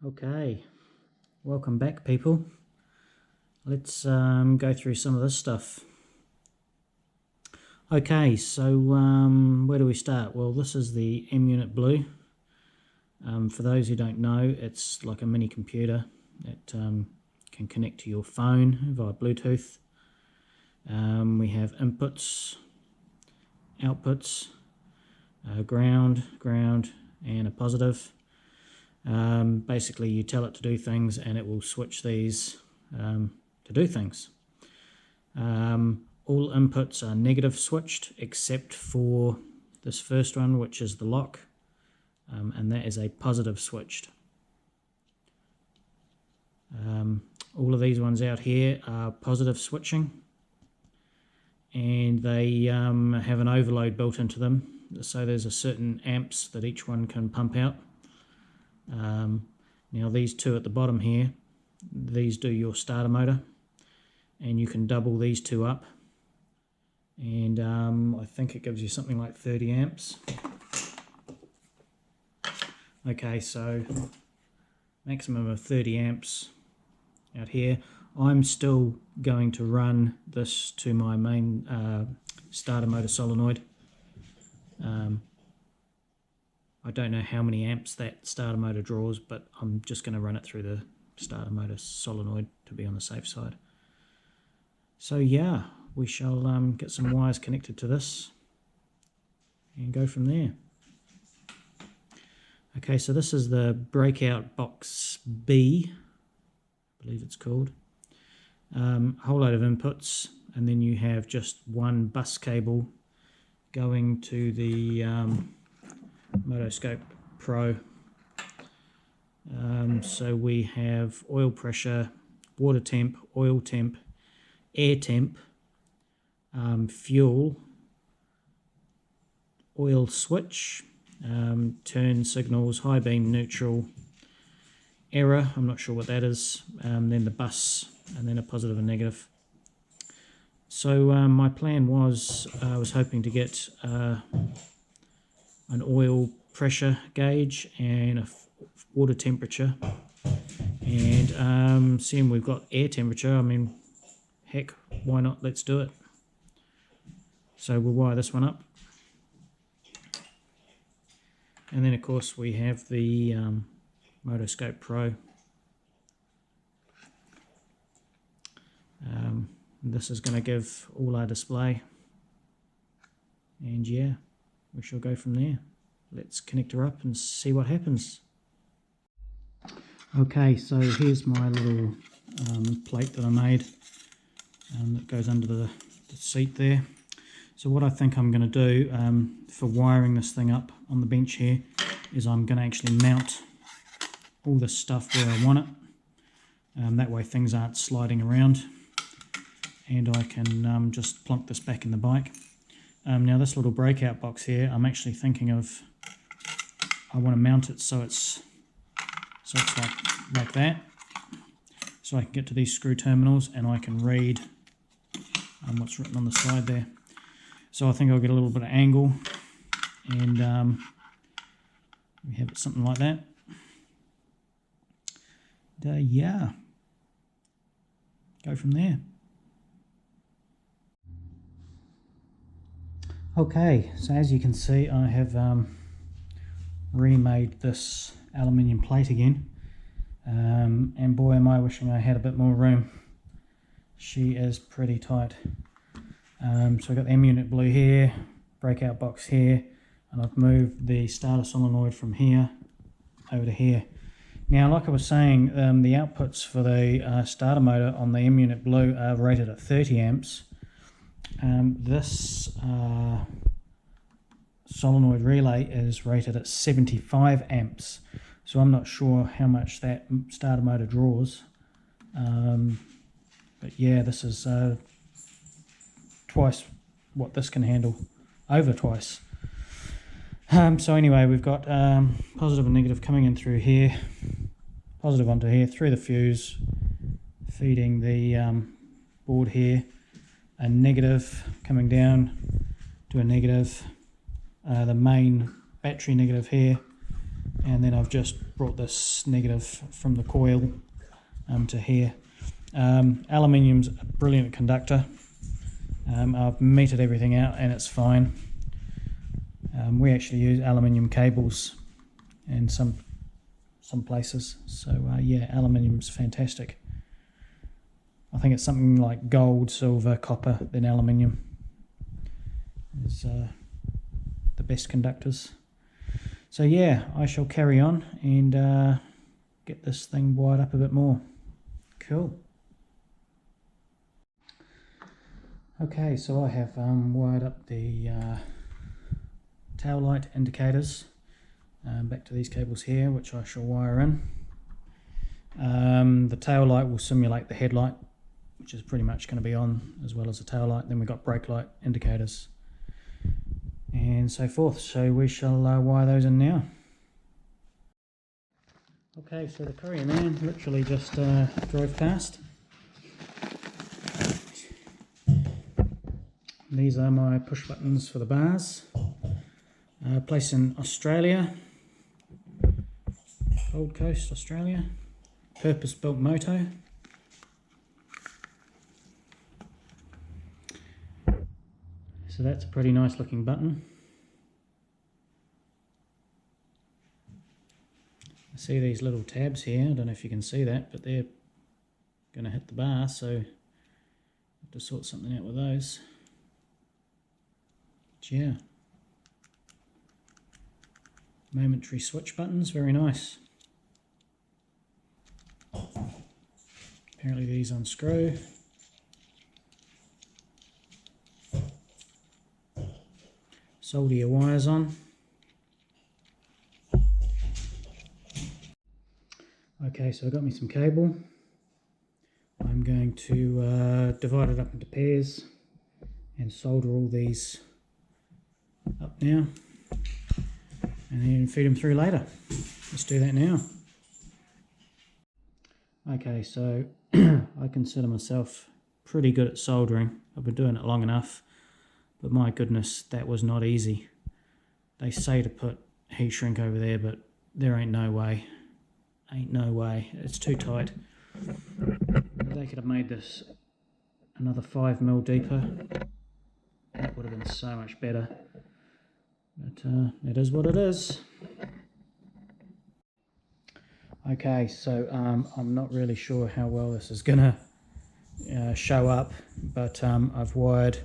Okay, welcome back people. Let's go through some of this stuff. Okay, so where do we start? Well, this is the M Unit Blue. For those who don't know, it's like a mini computer that can connect to your phone via Bluetooth. We have inputs, outputs, ground, and a positive. Basically you tell it to do things and it will switch these to do things. All inputs are negative switched except for this first one, which is the lock, and that is a positive switched. All of these ones out here are positive switching, and they have an overload built into them, so there's a certain amps that each one can pump out. Now these two at the bottom here, these do your starter motor, and you can double these two up, and I think it gives you something like 30 amps. Okay, so maximum of 30 amps out here. I'm still going to run this to my main starter motor solenoid. I don't know how many amps that starter motor draws, but I'm just going to run it through the starter motor solenoid to be on the safe side. So yeah, we shall get some wires connected to this and go from there. Okay, so this is the breakout box B, I believe it's called. A whole load of inputs, and then you have just one bus cable going to the Motogadget Pro. So we have oil pressure, water temp, oil temp, air temp, fuel, oil switch, turn signals, high beam, neutral, error, I'm not sure what that is, then the bus, and then a positive and negative. So my plan was, I was hoping to get an oil pressure gauge and a water temperature, and seeing we've got air temperature, I mean, heck, why not, let's do it. So we'll wire this one up, and then of course we have the Motogadget Pro. This is going to give all our display, and yeah, we shall go from there. Let's connect her up and see what happens. Okay, so here's my little plate that I made that goes under the seat there. So what I think I'm going to do for wiring this thing up on the bench here is I'm going to actually mount all this stuff where I want it. That way things aren't sliding around, and I can just plonk this back in the bike. Now this little breakout box here, I'm actually thinking of, I want to mount it so it's like that, so I can get to these screw terminals and I can read what's written on the side there. So I think I'll get a little bit of angle, and we have it something like that. Yeah, go from there. Okay, so as you can see, I have remade this aluminium plate again, and boy am I wishing I had a bit more room. She is pretty tight. So I've got the M Unit Blue here, breakout box here, and I've moved the starter solenoid from here over to here. Now, like I was saying, the outputs for the starter motor on the M Unit Blue are rated at 30 amps. This solenoid relay is rated at 75 amps, so I'm not sure how much that starter motor draws, but yeah, this is twice what this can handle, over twice. So anyway, we've got positive and negative coming in through here, positive onto here, through the fuse, feeding the board here, a negative coming down to a negative, the main battery negative here, and then I've just brought this negative from the coil to here. Aluminium's a brilliant conductor. I've metered everything out and it's fine. We actually use aluminium cables in some places, so yeah, aluminium's fantastic. I think it's something like gold, silver, copper, then aluminium is the best conductors. So yeah, I shall carry on and get this thing wired up a bit more. Cool. Okay, so I have wired up the tail light indicators back to these cables here, which I shall wire in. The tail light will simulate the headlight, which is pretty much going to be on as well as the tail light. Then we've got brake light indicators and so forth. So we shall wire those in now. Okay, so the courier man literally just drove past. These are my push buttons for the bars. Placed in Australia, Gold Coast, Australia. Purpose-built moto. So that's a pretty nice looking button. I see these little tabs here, I don't know if you can see that, but they're going to hit the bar, so I have to sort something out with those. But yeah. Momentary switch buttons, very nice. Apparently these unscrew. Solder your wires on. Okay, so I've got me some cable. I'm going to divide it up into pairs and solder all these up now, and then feed them through later. Let's do that now. Okay, so I consider myself pretty good at soldering. I've been doing it long enough, but my goodness, that was not easy. They say to put heat shrink over there, but there ain't no way. Ain't no way. It's too tight. They could have made this another 5mm deeper. That would have been so much better. But it is what it is. Okay, so I'm not really sure how well this is gonna show up, but I've wired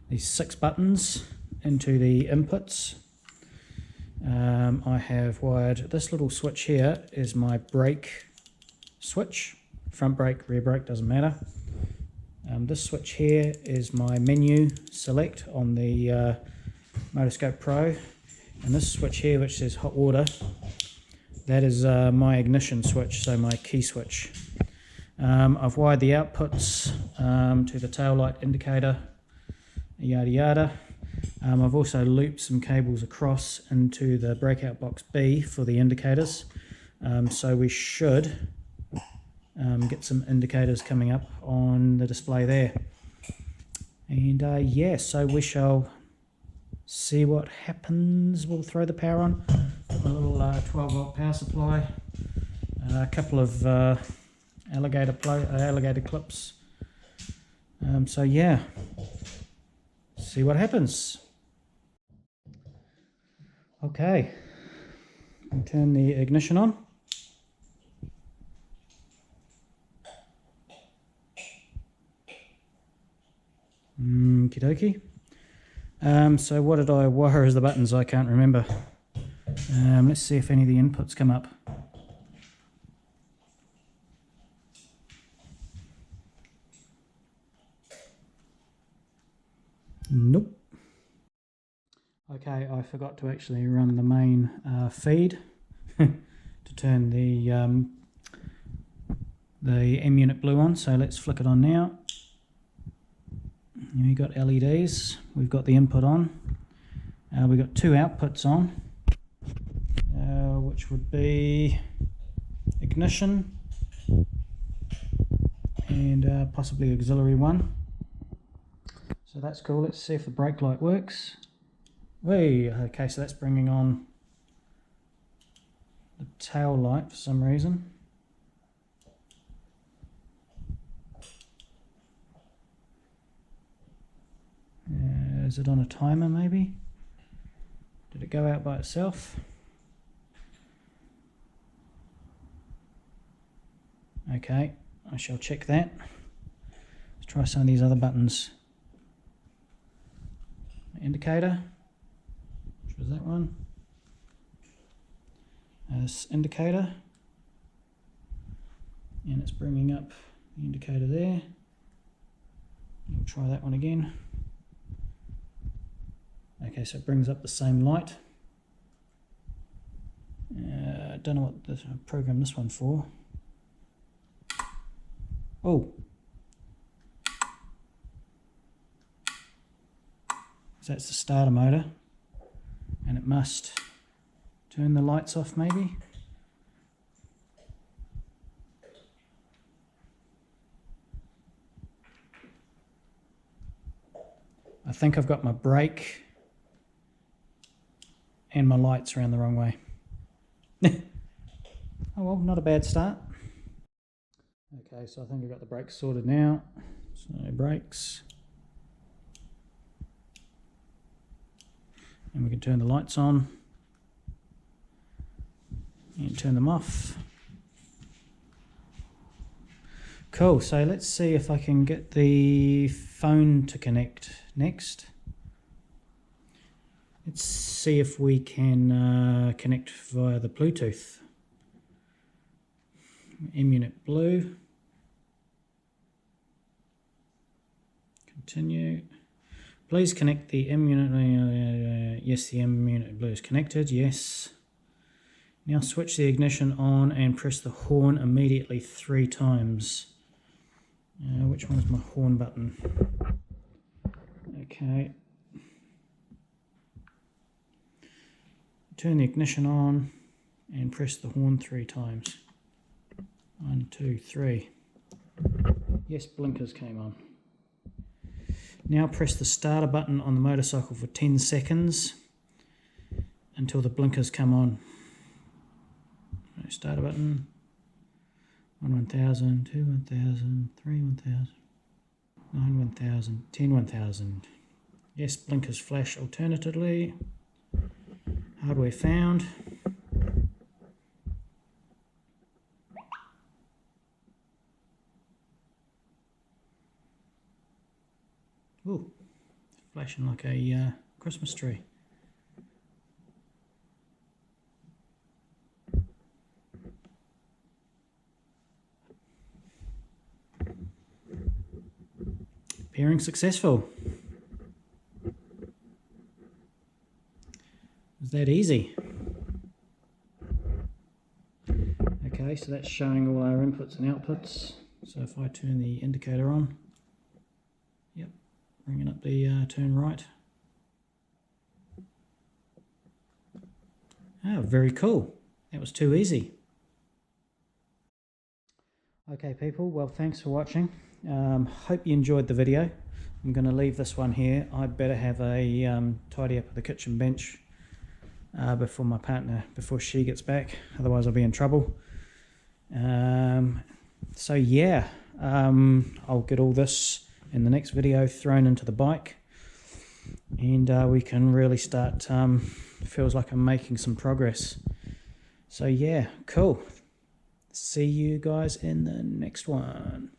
these 6 buttons into the inputs. I have wired this little switch here is my brake switch, front brake, rear brake, doesn't matter. This switch here is my menu select on the Motorscope Pro, and this switch here, which says hot water, that is my ignition switch, so my key switch. I've wired the outputs to the tail light indicator, yada yada. I've also looped some cables across into the breakout box B for the indicators, so we should get some indicators coming up on the display there. And yeah, so we shall see what happens. We'll throw the power on, a little 12-volt power supply, a couple of alligator clips. So yeah, see what happens. Okay, I'll turn the ignition on. Okie dokie. So what did I wire as the buttons? I can't remember. Let's see if any of the inputs come up. Nope. Okay, I forgot to actually run the main feed to turn the M unit blue on, so let's flick it on now. We've got LEDs, we've got the input on, we've got 2 outputs on, which would be ignition and possibly auxiliary 1. So that's cool. Let's see if the brake light works. Okay, so that's bringing on tail light for some reason. Is it on a timer maybe? Did it go out by itself? Okay, I shall check that. Let's try some of these other buttons. Indicator, which was that one? This indicator, and it's bringing up the indicator there. We'll try that one again. Okay, so it brings up the same light. I don't know what I programmed this one for. Oh! So that's the starter motor, and it must turn the lights off maybe. I think I've got my brake and my lights around the wrong way. Oh well, not a bad start. Okay, so I think I've got the brakes sorted now. So brakes. And we can turn the lights on and turn them off. Cool, so let's see if I can get the phone to connect next. Let's see if we can connect via the Bluetooth. M-Unit Blue. Continue. Please connect the M-Unit. Yes, the M-Unit Blue is connected. Yes. Now switch the ignition on and press the horn immediately 3 times. Which one is my horn button? Okay. Turn the ignition on and press the horn 3 times. 1, 2, 3. Yes, blinkers came on. Now press the starter button on the motorcycle for 10 seconds until the blinkers come on. Starter button. 1 1000, 2 1000, 3 1000, 9 1000, 10 1000. Yes, blinkers flash alternatively. Hardware found. Ooh, flashing like a Christmas tree. Pairing successful. Is that easy? Okay, so that's showing all our inputs and outputs. So if I turn the indicator on, yep, bringing up the turn right. Oh, very cool. That was too easy. Okay people, well thanks for watching. Hope you enjoyed the video. I'm going to leave this one here. I'd better have a tidy up of the kitchen bench before my partner, before she gets back, otherwise I'll be in trouble. So yeah, I'll get all this in the next video thrown into the bike, and we can really start, feels like I'm making some progress. So yeah, cool. See you guys in the next one.